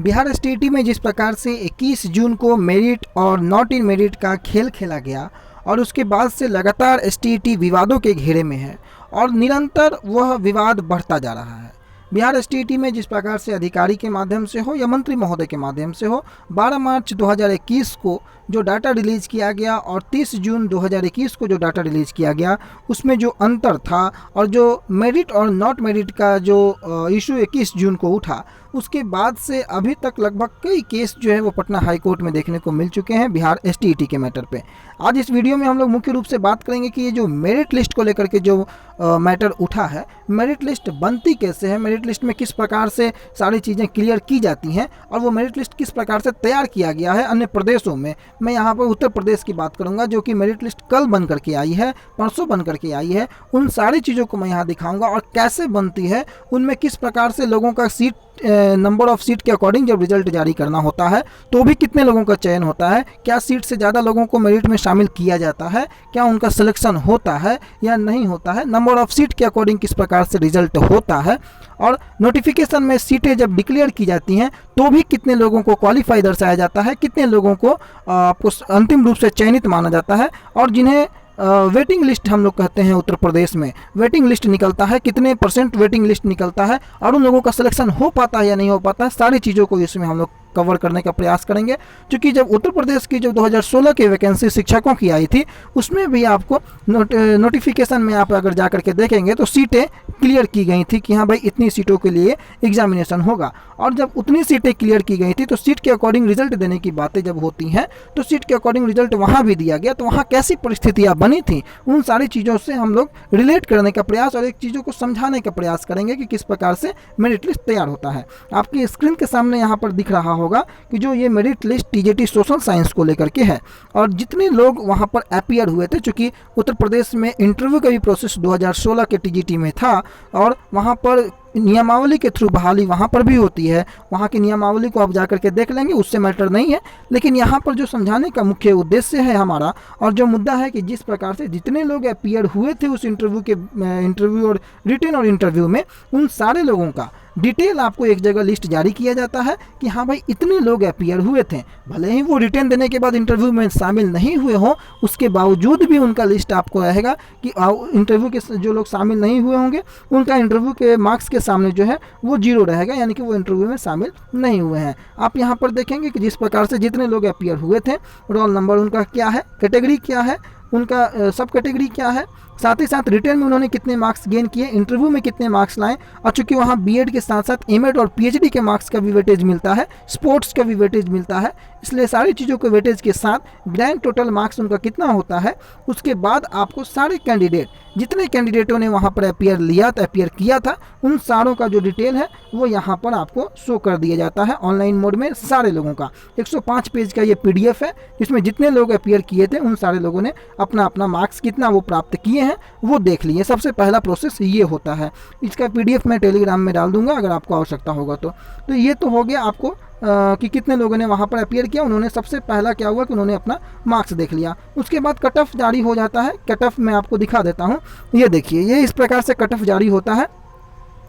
Bihar STET में जिस प्रकार से 21 जून को मेरिट और नॉट इन मेरिट का खेल खेला गया और उसके बाद से लगातार एसटीईटी विवादों के घेरे में है और निरंतर वह विवाद बढ़ता जा रहा है। बिहार एसटीईटी में जिस प्रकार से अधिकारी के माध्यम से हो या मंत्री महोदय के माध्यम से हो 12 मार्च 2021 को जो डाटा रिलीज़ किया गया और 30 जून 2021 को जो डाटा रिलीज़ किया गया उसमें जो अंतर था और जो मेरिट और नॉट मेरिट का जो इशू 21 जून को उठा उसके बाद से अभी तक लगभग कई केस जो है वो पटना हाई कोर्ट में देखने को मिल चुके हैं बिहार एसटीईटी के मैटर पे। आज इस वीडियो में हम लोग मुख्य रूप से बात करेंगे कि ये जो मेरिट लिस्ट को लेकर के जो मैटर उठा है, मेरिट लिस्ट बनती कैसे है, मेरिट लिस्ट में किस प्रकार से सारी चीज़ें क्लियर की जाती हैं और वो मेरिट लिस्ट किस प्रकार से तैयार किया गया है अन्य प्रदेशों में। मैं यहाँ पर उत्तर प्रदेश की बात करूँगा जो कि मेरिट लिस्ट कल बन करके आई है, परसों बन करके आई है। उन सारी चीज़ों को मैं यहाँ दिखाऊँगा और कैसे बनती है, उनमें किस प्रकार से लोगों का सीट नंबर ऑफ सीट के अकॉर्डिंग जब रिजल्ट जारी करना होता है तो भी कितने लोगों का चयन होता है, क्या सीट से ज़्यादा लोगों को मेरिट में शामिल किया जाता है, क्या उनका सिलेक्शन होता है या नहीं होता है, नंबर ऑफ सीट के अकॉर्डिंग किस प्रकार से रिजल्ट होता है और नोटिफिकेशन में सीटें जब डिक्लेयर की जाती हैं तो भी कितने लोगों को क्वालिफाई दर्शाया जाता है, कितने लोगों को आपको अंतिम रूप से चयनित माना जाता है और जिन्हें वेटिंग लिस्ट हम लोग कहते हैं। उत्तर प्रदेश में वेटिंग लिस्ट निकलता है, कितने % वेटिंग लिस्ट निकलता है और उन लोगों का सिलेक्शन हो पाता है या नहीं हो पाता है, सारी चीज़ों को इसमें हम लोग कवर करने का प्रयास करेंगे। क्योंकि जब उत्तर प्रदेश की जो 2016 की वैकेंसी शिक्षकों की आई थी उसमें भी आपको नोटिफिकेशन में आप अगर जा करके देखेंगे तो सीटें क्लियर की गई थी कि हाँ भाई इतनी सीटों के लिए एग्जामिनेशन होगा और जब उतनी सीटें क्लियर की गई थी तो सीट के अकॉर्डिंग रिजल्ट देने की बातें जब होती हैं तो सीट के अकॉर्डिंग रिजल्ट वहाँ भी दिया गया। तो वहाँ कैसी परिस्थितियाँ बनी थी उन सारी चीज़ों से हम लोग रिलेट करने का प्रयास और एक चीज़ों को समझाने का प्रयास करेंगे कि किस प्रकार से मेरिट लिस्ट तैयार होता है। आपकी स्क्रीन के सामने यहाँ पर दिख रहा होगा कि जो ये merit list TGT social science को लेकर के है और जितने लोग वहाँ पर अपीयर हुए थे, चूँकि उत्तर प्रदेश में इंटरव्यू का भी प्रोसेस 2016 के टीजीटी में था और वहाँ पर नियमावली के थ्रू बहाली वहाँ पर भी होती है। वहाँ की नियमावली को आप जा करके देख लेंगे, उससे मैटर नहीं है। लेकिन यहाँ पर जो समझाने का मुख्य उद्देश्य है हमारा और जो मुद्दा है कि जिस प्रकार से जितने लोग अपीयर हुए थे उस इंटरव्यू और रिटन और इंटरव्यू में उन सारे लोगों का डिटेल आपको एक जगह लिस्ट जारी किया जाता है कि हाँ भाई इतने लोग अपीयर हुए थे, भले ही वो रिटर्न देने के बाद इंटरव्यू में शामिल नहीं हुए हों उसके बावजूद भी उनका लिस्ट आपको रहेगा कि इंटरव्यू के जो लोग शामिल नहीं हुए होंगे उनका इंटरव्यू के मार्क्स के सामने जो है वो 0 रहेगा, यानी कि वो इंटरव्यू में शामिल नहीं हुए हैं। आप यहाँ पर देखेंगे कि जिस प्रकार से जितने लोग अपीयर हुए थे, रोल नंबर उनका क्या है, कैटेगरी क्या है, उनका सब कैटेगरी क्या है, साथ ही साथ रिटर्न में उन्होंने कितने मार्क्स गेन किए, इंटरव्यू में कितने मार्क्स लाए और चूंकि वहाँ बीएड के साथ साथ एमएड और पीएचडी के मार्क्स का भी वेटेज मिलता है, स्पोर्ट्स का भी वेटेज मिलता है, इसलिए सारी चीज़ों के वेटेज के साथ ग्रैंड टोटल मार्क्स उनका कितना होता है। उसके बाद आपको सारे कैंडिडेट जितने कैंडिडेटों ने वहाँ पर अपीयर किया था उन सारों का जो डिटेल है वो यहाँ पर आपको शो कर दिया जाता है ऑनलाइन मोड में। सारे लोगों का 105 पेज का ये PDF है जिसमें जितने लोग अपीयर किए थे उन सारे लोगों ने अपना अपना मार्क्स कितना वो प्राप्त किए हैं वो देख लिए। सबसे पहला प्रोसेस ये होता है। इसका PDF मैं टेलीग्राम में डाल दूंगा अगर आपको आवश्यकता होगा तो ये तो हो गया आपको कि कितने लोगों ने वहाँ पर अपीयर किया। उन्होंने सबसे पहला क्या हुआ कि उन्होंने अपना मार्क्स देख लिया। उसके बाद कट ऑफ जारी हो जाता है। कट ऑफ मैं आपको दिखा देता हूँ, ये देखिए, ये इस प्रकार से कट ऑफ जारी होता है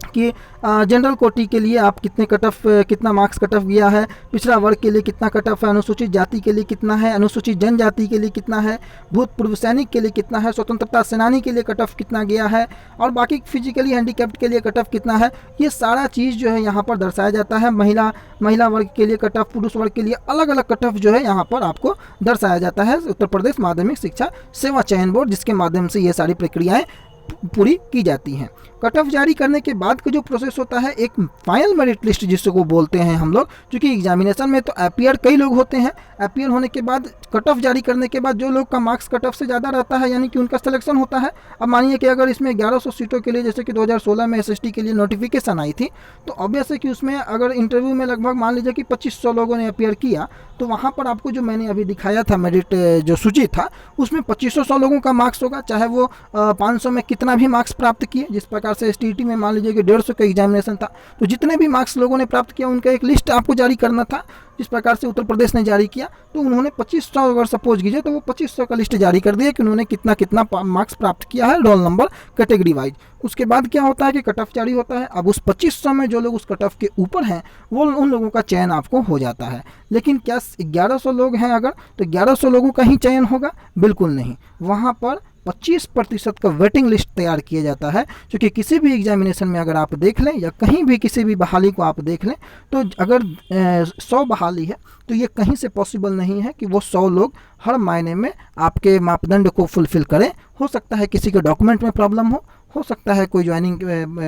कि जनरल कोटी के लिए आप कितना मार्क्स कट ऑफ गया है, पिछड़ा वर्ग के लिए कितना कट ऑफ है, अनुसूचित जाति के लिए कितना है, अनुसूचित जनजाति के लिए कितना है, भूतपूर्व सैनिक के लिए कितना है, स्वतंत्रता सेनानी के लिए कट ऑफ कितना गया है और बाकी फिजिकली हैंडीकैप्ड के लिए कट ऑफ कितना है। ये सारा चीज़ जो है यहाँ पर दर्शाया जाता है। महिला वर्ग के लिए कट ऑफ, पुरुष वर्ग के लिए अलग अलग कट ऑफ जो है यहाँ पर आपको दर्शाया जाता है। उत्तर प्रदेश माध्यमिक शिक्षा सेवा चयन बोर्ड जिसके माध्यम से ये सारी प्रक्रियाएँ पूरी की जाती हैं। कट ऑफ जारी करने के बाद का जो प्रोसेस होता है एक फाइनल मेरिट लिस्ट जिसको बोलते हैं हम लोग, क्योंकि एग्जामिनेशन में तो अपीयर कई लोग होते हैं। अपीयर होने के बाद कट ऑफ जारी करने के बाद जो लोग का मार्क्स कट ऑफ से ज़्यादा रहता है यानी कि उनका सिलेक्शन होता है। अब मानिए कि अगर इसमें 1100 सीटों के लिए जैसे कि 2016 में SST के लिए नोटिफिकेशन आई थी तो ऑब्वियस है कि उसमें अगर इंटरव्यू में लगभग मान लीजिए कि 2500 लोगों ने अपीयर किया तो वहाँ पर आपको जो मैंने अभी दिखाया था मेरिट जो सूची था उसमें 2500 लोगों का मार्क्स होगा, चाहे वो 500 में कितना भी मार्क्स प्राप्त किए। जिस प्रकार से STT में मान लीजिए कि 150 का एग्जामिनेशन था तो जितने भी मार्क्स लोगों ने प्राप्त किया उनका एक लिस्ट आपको जारी करना था। जिस प्रकार से उत्तर प्रदेश ने जारी किया, तो उन्होंने 2500 अगर सपोज कीजिए तो वो 2500 का लिस्ट जारी कर दिया कि उन्होंने कितना कितना मार्क्स प्राप्त किया है रोल नंबर कैटेगरी वाइज। उसके बाद क्या होता है कि कट ऑफ जारी होता है। अब उस 2500 में जो लोग उस कट ऑफ के ऊपर हैं वो उन लोगों का चयन आपको हो जाता है। लेकिन क्या 1100 लोग हैं अगर, तो 1100 लोगों का ही चयन होगा? बिल्कुल नहीं, वहाँ पर 25% का वेटिंग लिस्ट तैयार किया जाता है। क्योंकि किसी भी एग्जामिनेशन में अगर आप देख लें या कहीं भी किसी भी बहाली को आप देख लें, तो अगर 100 बहाली है तो ये कहीं से पॉसिबल नहीं है कि वो 100 लोग हर मायने में आपके मापदंड को फुलफिल करें। हो सकता है किसी के डॉक्यूमेंट में प्रॉब्लम हो सकता है कोई ज्वाइनिंग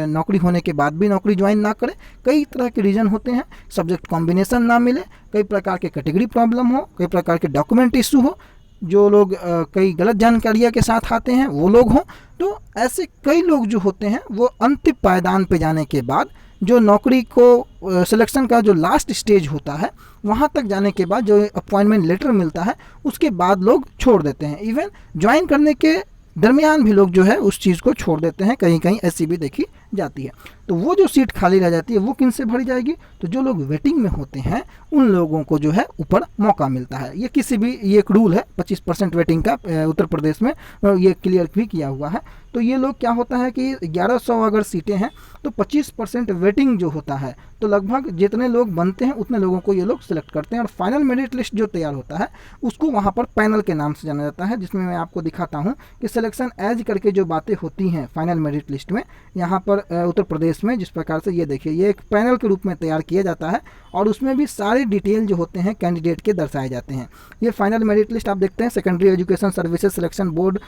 नौकरी होने के बाद भी नौकरी ज्वाइन ना करे, कई तरह के रीज़न होते हैं, सब्जेक्ट कॉम्बिनेशन ना मिले, कई प्रकार के कैटेगरी प्रॉब्लम हो, कई प्रकार के डॉक्यूमेंट इशू हो, जो लोग कई गलत जानकारियाँ के साथ आते हैं वो लोग हों। तो ऐसे कई लोग जो होते हैं वो अंतिम पायदान पे जाने के बाद जो नौकरी को सिलेक्शन का जो लास्ट स्टेज होता है वहाँ तक जाने के बाद जो अपॉइंटमेंट लेटर मिलता है उसके बाद लोग छोड़ देते हैं। इवन ज्वाइन करने के दरमियान भी लोग जो है उस चीज़ को छोड़ देते हैं, कहीं कहीं ऐसी भी देखी जाती है। तो वो जो सीट खाली रह जाती है वो किन से भरी जाएगी? तो जो लोग वेटिंग में होते हैं उन लोगों को जो है ऊपर मौका मिलता है। ये किसी भी ये एक रूल है 25% वेटिंग का उत्तर प्रदेश में ये क्लियर भी किया हुआ है। तो ये लोग क्या होता है कि 1100 अगर सीटें हैं तो 25% वेटिंग जो होता है तो लगभग जितने लोग बनते हैं उतने लोगों को ये लोग सिलेक्ट करते हैं। और फाइनल मेरिट लिस्ट जो तैयार होता है उसको वहाँ पर पैनल के नाम से जाना जाता है, जिसमें मैं आपको दिखाता हूँ कि सिलेक्शन एज करके जो बातें होती हैं फाइनल मेरिट लिस्ट में यहाँ पर उत्तर प्रदेश में। जिस प्रकार से ये देखिए ये एक पैनल के रूप में तैयार किया जाता है और उसमें भी सारे डिटेल जो होते हैं कैंडिडेट के दर्शाए जाते हैं। ये फाइनल मेरिट लिस्ट आप देखते हैं secondary education services selection board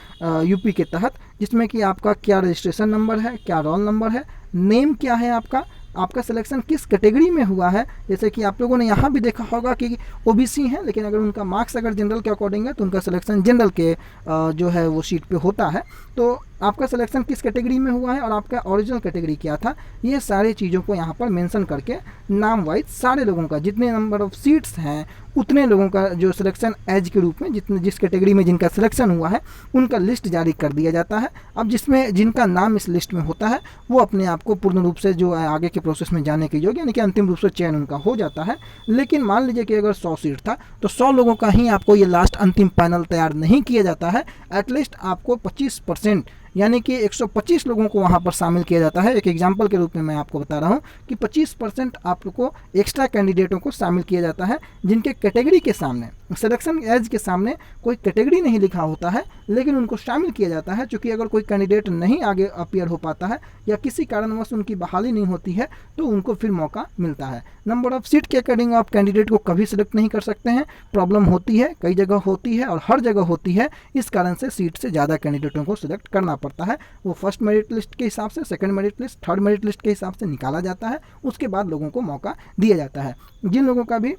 UP के तहत, जिसमें कि आपका क्या रजिस्ट्रेशन नंबर है, क्या रोल नंबर है, नेम क्या है आपका सिलेक्शन किस कैटेगरी में हुआ है। जैसे कि आप लोगों ने यहाँ भी देखा होगा कि ओबीसी हैं, लेकिन अगर उनका मार्क्स अगर जनरल के अकॉर्डिंग है तो उनका सिलेक्शन जनरल के जो है वो सीट पे होता है। तो आपका सिलेक्शन किस कैटेगरी में हुआ है और आपका ओरिजिनल कैटेगरी क्या था, ये सारी चीज़ों को यहाँ पर मेंशन करके नाम वाइज सारे लोगों का जितने नंबर ऑफ सीट्स हैं उतने लोगों का जो सिलेक्शन एज के रूप में जिस कैटेगरी में जिनका सिलेक्शन हुआ है उनका लिस्ट जारी कर दिया जाता है। अब जिसमें जिनका नाम इस लिस्ट में होता है वो अपने आप को पूर्ण रूप से जो आगे के प्रोसेस में जाने के योग्य यानी कि अंतिम रूप से चयन उनका हो जाता है। लेकिन मान लीजिए कि अगर 100 सीट था तो 100 लोगों का ही आपको ये लास्ट अंतिम पैनल तैयार नहीं किया जाता है। एटलीस्ट आपको 25% यानी कि 125 लोगों को वहाँ पर शामिल किया जाता है। एक एग्जाम्पल के रूप में मैं आपको बता रहा हूँ कि 25% आपको एक्स्ट्रा कैंडिडेटों को शामिल किया जाता है जिनके कैटेगरी के सामने सिलेक्शन एज के सामने कोई कैटेगरी नहीं लिखा होता है, लेकिन उनको शामिल किया जाता है। क्योंकि अगर कोई कैंडिडेट नहीं आगे अपीयर हो पाता है या किसी कारणवश उनकी बहाली नहीं होती है तो उनको फिर मौका मिलता है। नंबर ऑफ सीट के अकॉर्डिंग आप कैंडिडेट को कभी सिलेक्ट नहीं कर सकते हैं, प्रॉब्लम होती है, कई जगह होती है और हर जगह होती है। इस कारण से सीट से ज़्यादा कैंडिडेटों को सिलेक्ट करना पड़ता है। वो फर्स्ट मेरिट लिस्ट के हिसाब से, second merit list, third merit list के हिसाब से निकाला जाता है। उसके बाद लोगों को मौका दिया जाता है। जिन लोगों का भी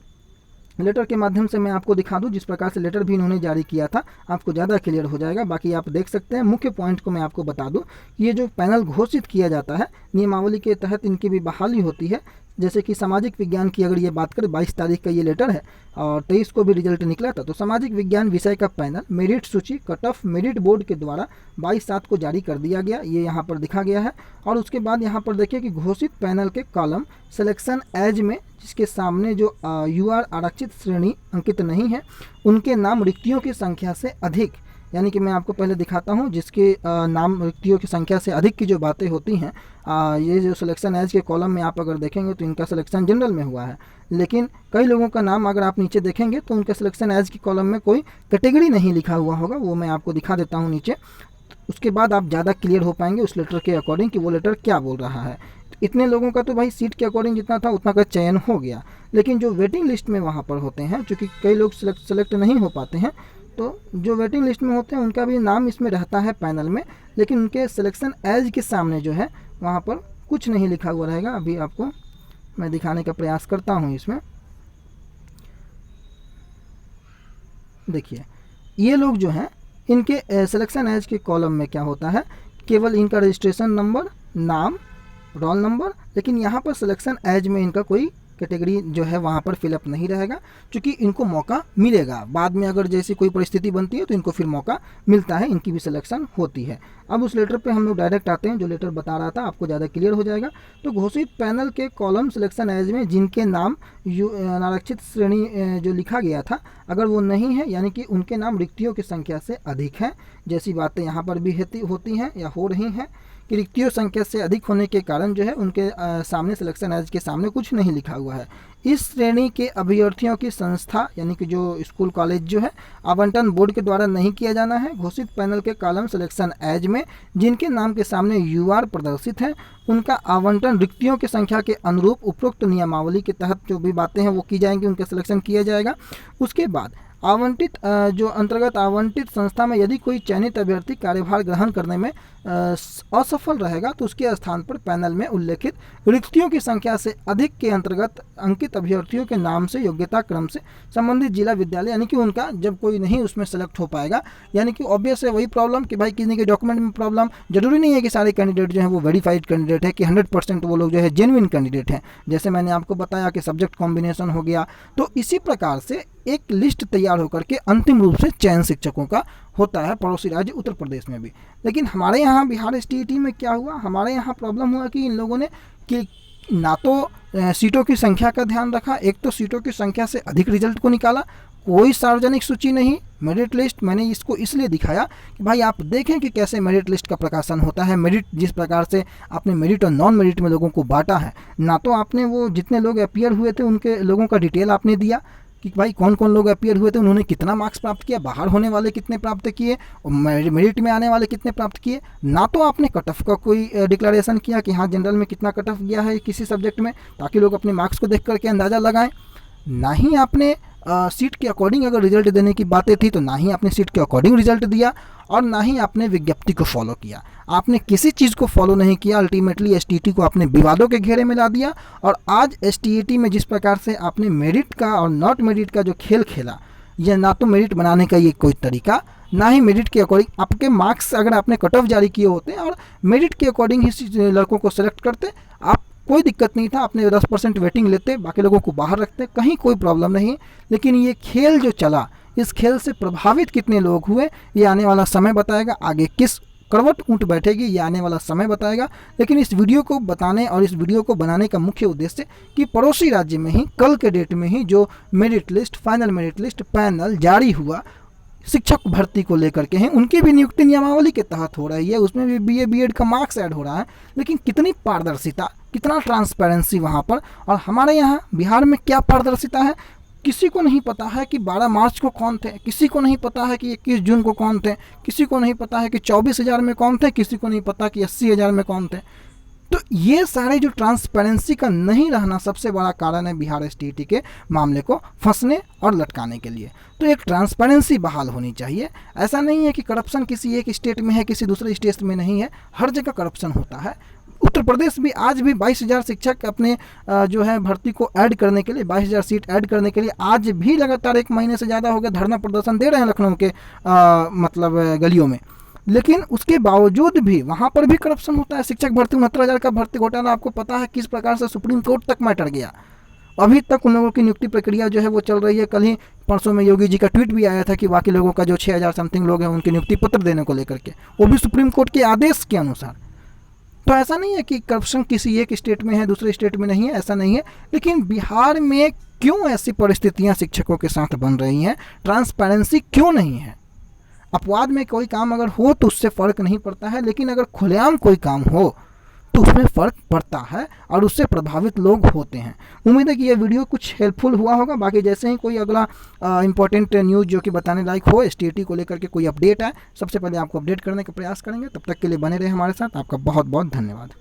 लेटर के माध्यम से मैं आपको दिखा दूं जिस प्रकार से लेटर भी इन्होंने जारी किया था, आपको ज़्यादा क्लियर हो जाएगा। बाकी आप देख सकते हैं। मुख्य पॉइंट को मैं आपको बता दूं, ये जो पैनल घोषित किया जाता है नियमावली के तहत इनकी भी बहाली होती है। जैसे कि सामाजिक विज्ञान की अगर ये बात करें 22 तारीख का ये लेटर है और 23 को भी रिजल्ट निकला था। तो सामाजिक विज्ञान विषय का पैनल मेरिट सूची कट ऑफ मेरिट बोर्ड के द्वारा 22/7 को जारी कर दिया गया, ये यहाँ पर दिखा गया है। और उसके बाद यहाँ पर देखिए कि घोषित पैनल के कॉलम सिलेक्शन एज में जिसके सामने जो यूआर आरक्षित श्रेणी अंकित नहीं है उनके नाम रिक्तियों की संख्या से अधिक, यानी कि मैं आपको पहले दिखाता हूं जिसके नाम रिक्तियों की संख्या से अधिक की जो बातें होती हैं, ये जो सिलेक्शन एज के कॉलम में आप अगर देखेंगे तो इनका सिलेक्शन जनरल में हुआ है। लेकिन कई लोगों का नाम अगर आप नीचे देखेंगे तो उनके सिलेक्शन एज के कॉलम में कोई कैटेगरी नहीं लिखा हुआ होगा, वो मैं आपको दिखा देता हूँ नीचे। उसके बाद आप ज़्यादा क्लियर हो पाएंगे उस लेटर के अकॉर्डिंग कि वो लेटर क्या बोल रहा है। इतने लोगों का तो भाई सीट के अकॉर्डिंग जितना था उतना का चयन हो गया, लेकिन जो वेटिंग लिस्ट में वहाँ पर होते हैं, चूँकि कई लोग सेलेक्ट नहीं हो पाते हैं, तो जो वेटिंग लिस्ट में होते हैं उनका भी नाम इसमें रहता है पैनल में, लेकिन उनके सिलेक्शन एज के सामने जो है वहाँ पर कुछ नहीं लिखा हुआ रहेगा। अभी आपको मैं दिखाने का प्रयास करता हूँ। इसमें देखिए ये लोग जो हैं इनके सिलेक्शन एज के कॉलम में क्या होता है, केवल इनका रजिस्ट्रेशन नंबर, नाम, रोल नंबर, लेकिन यहाँ पर सिलेक्शन एज में इनका कोई कैटेगरी जो है वहाँ पर फिलअप नहीं रहेगा, क्योंकि इनको मौका मिलेगा बाद में, अगर जैसी कोई परिस्थिति बनती है तो इनको फिर मौका मिलता है, इनकी भी सिलेक्शन होती है। अब उस लेटर पे हम लोग डायरेक्ट आते हैं, जो लेटर बता रहा था आपको ज़्यादा क्लियर हो जाएगा। तो घोषित पैनल के कॉलम सिलेक्शन एज में जिनके नाम अनारक्षित श्रेणी जो लिखा गया था, अगर वो नहीं है, यानी कि उनके नाम रिक्तियों की संख्या से अधिक है, जैसी बातें यहाँ पर भी होती हैं या हो रही हैं कि रिक्तियों संख्या से अधिक होने के कारण जो है उनके सामने सिलेक्शन एज के सामने कुछ नहीं लिखा हुआ है। इस श्रेणी के अभ्यर्थियों की संस्था यानी कि जो स्कूल कॉलेज जो है आवंटन बोर्ड के द्वारा नहीं किया जाना है। घोषित पैनल के कॉलम सिलेक्शन एज में जिनके नाम के सामने यूआर प्रदर्शित है, उनका आवंटन रिक्तियों की संख्या के अनुरूप उपरोक्त नियमावली के तहत जो भी बातें हैं वो की जाएंगी, उनका सिलेक्शन किया जाएगा। उसके बाद आवंटित जो अंतर्गत आवंटित संस्था में यदि कोई चयनित अभ्यर्थी कार्यभार ग्रहण करने में असफल रहेगा तो उसके स्थान पर पैनल में उल्लेखित रिक्तियों की संख्या से अधिक के अंतर्गत अंकित अभ्यर्थियों के नाम से योग्यता क्रम से संबंधित जिला विद्यालय, यानी कि उनका जब कोई नहीं उसमें सेलेक्ट हो पाएगा, यानी कि ऑब्वियस है वही प्रॉब्लम कि भाई किसी के डॉक्यूमेंट में प्रॉब्लम, जरूरी नहीं है कि सारे कैंडिडेट जो है वो वेरीफाइड कैंडिडेट है कि 100% वो लोग जो है जेन्युइन कैंडिडेट हैं, जैसे मैंने आपको बताया कि सब्जेक्ट कॉम्बिनेशन हो गया। तो इसी प्रकार से एक लिस्ट तैयार होकर के अंतिम रूप से चयन शिक्षकों का होता है पड़ोसी राज्य उत्तर प्रदेश में भी। लेकिन हमारे यहाँ बिहार एसटीईटी में क्या हुआ, हमारे यहाँ प्रॉब्लम हुआ कि इन लोगों ने कि ना तो सीटों की संख्या का ध्यान रखा, एक तो सीटों की संख्या से अधिक रिजल्ट को निकाला, कोई सार्वजनिक सूची नहीं, मेरिट लिस्ट मैंने इसको इसलिए दिखाया कि भाई आप देखें कि कैसे मेरिट लिस्ट का प्रकाशन होता है। मेरिट जिस प्रकार से आपने मेरिट और नॉन मेरिट में लोगों को बांटा है, ना तो आपने वो जितने लोग अपीयर हुए थे उनके लोगों का डिटेल आपने दिया कि भाई कौन कौन लोग अपीयर हुए थे, उन्होंने कितना मार्क्स प्राप्त किया, बाहर होने वाले कितने प्राप्त किए और मेरिट में आने वाले कितने प्राप्त किए, ना तो आपने कट ऑफ का कोई डिक्लेरेशन किया कि हाँ जनरल में कितना कट ऑफ गया है किसी सब्जेक्ट में, ताकि लोग अपने मार्क्स को देख करके अंदाज़ा लगाएं, ना ही आपने सीट के अकॉर्डिंग अगर रिजल्ट देने की बातें थी तो ना ही आपने सीट के अकॉर्डिंग रिजल्ट दिया, और ना ही आपने विज्ञप्ति को फॉलो किया। आपने किसी चीज़ को फॉलो नहीं किया, अल्टीमेटली एसटीईटी को आपने विवादों के घेरे में ला दिया। और आज एसटीईटी में जिस प्रकार से आपने मेरिट का और नॉट मेरिट का जो खेल खेला, यह ना तो मेरिट बनाने का ये कोई तरीका, ना ही मेरिट के अकॉर्डिंग आपके मार्क्स अगर आपने कट ऑफ जारी किए होते और मेरिट के अकॉर्डिंग ही लड़कों को सेलेक्ट करते, आप कोई दिक्कत नहीं था, आपने 10% वेटिंग लेते, बाकी लोगों को बाहर रखते, कहीं कोई प्रॉब्लम नहीं। लेकिन ये खेल जो चला, इस खेल से प्रभावित कितने लोग हुए ये आने वाला समय बताएगा, आगे किस करवट ऊँट बैठेगी ये आने वाला समय बताएगा। लेकिन इस वीडियो को बताने और इस वीडियो को बनाने का मुख्य उद्देश्य कि पड़ोसी राज्य में ही कल के डेट में ही जो merit list, final merit list panel जारी हुआ शिक्षक भर्ती को लेकर के हैं, उनकी भी नियुक्ति नियमावली के तहत हो रही है, उसमें भी बीए बीएड का मार्क्स ऐड हो रहा है। लेकिन कितनी पारदर्शिता, कितना ट्रांसपेरेंसी वहाँ पर, और हमारे यहाँ बिहार में क्या पारदर्शिता है, किसी को नहीं पता है कि 12 मार्च को कौन थे, किसी को नहीं पता है कि 21 जून को कौन थे, किसी को नहीं पता है कि 24,000 में कौन थे, किसी को नहीं पता कि 80,000 में कौन थे। तो ये सारे जो ट्रांसपेरेंसी का नहीं रहना सबसे बड़ा कारण है बिहार एसटीईटी के मामले को फंसने और लटकाने के लिए। तो एक ट्रांसपेरेंसी बहाल होनी चाहिए। ऐसा नहीं है कि करप्शन किसी एक स्टेट में है किसी दूसरे स्टेट में नहीं है, हर जगह करप्शन होता है। उत्तर प्रदेश भी आज भी 22,000 शिक्षक अपने जो है भर्ती को ऐड करने के लिए, 22,000 सीट ऐड करने के लिए आज भी लगातार 1 महीने से ज़्यादा हो गया धरना प्रदर्शन दे रहे हैं लखनऊ के मतलब गलियों में। लेकिन उसके बावजूद भी वहाँ पर भी करप्शन होता है। शिक्षक भर्ती 69,000 का भर्ती घोटाला आपको पता है किस प्रकार से सुप्रीम कोर्ट तक मैटर गया। अभी तक उन लोगों की नियुक्ति प्रक्रिया जो है वो चल रही है। कल ही परसों में योगी जी का ट्वीट भी आया था कि बाकी लोगों का जो 6,000 समथिंग लोग हैं उनकी नियुक्ति पत्र देने को लेकर के, वो भी सुप्रीम कोर्ट के आदेश के अनुसार। तो ऐसा नहीं है कि करप्शन किसी एक स्टेट में है दूसरे स्टेट में नहीं है, ऐसा नहीं है। लेकिन बिहार में क्यों ऐसी परिस्थितियां शिक्षकों के साथ बन रही हैं, ट्रांसपेरेंसी क्यों नहीं है? अपवाद में कोई काम अगर हो तो उससे फ़र्क नहीं पड़ता है, लेकिन अगर खुलेआम कोई काम हो तो उसमें फ़र्क पड़ता है और उससे प्रभावित लोग होते हैं। उम्मीद है कि यह वीडियो कुछ हेल्पफुल हुआ होगा। बाकी जैसे ही कोई अगला इंपॉर्टेंट न्यूज़ जो कि बताने लायक हो एसटीईटी को लेकर के कोई अपडेट है, सबसे पहले आपको अपडेट करने का प्रयास करेंगे। तब तक के लिए बने रहे हमारे साथ। आपका बहुत बहुत धन्यवाद।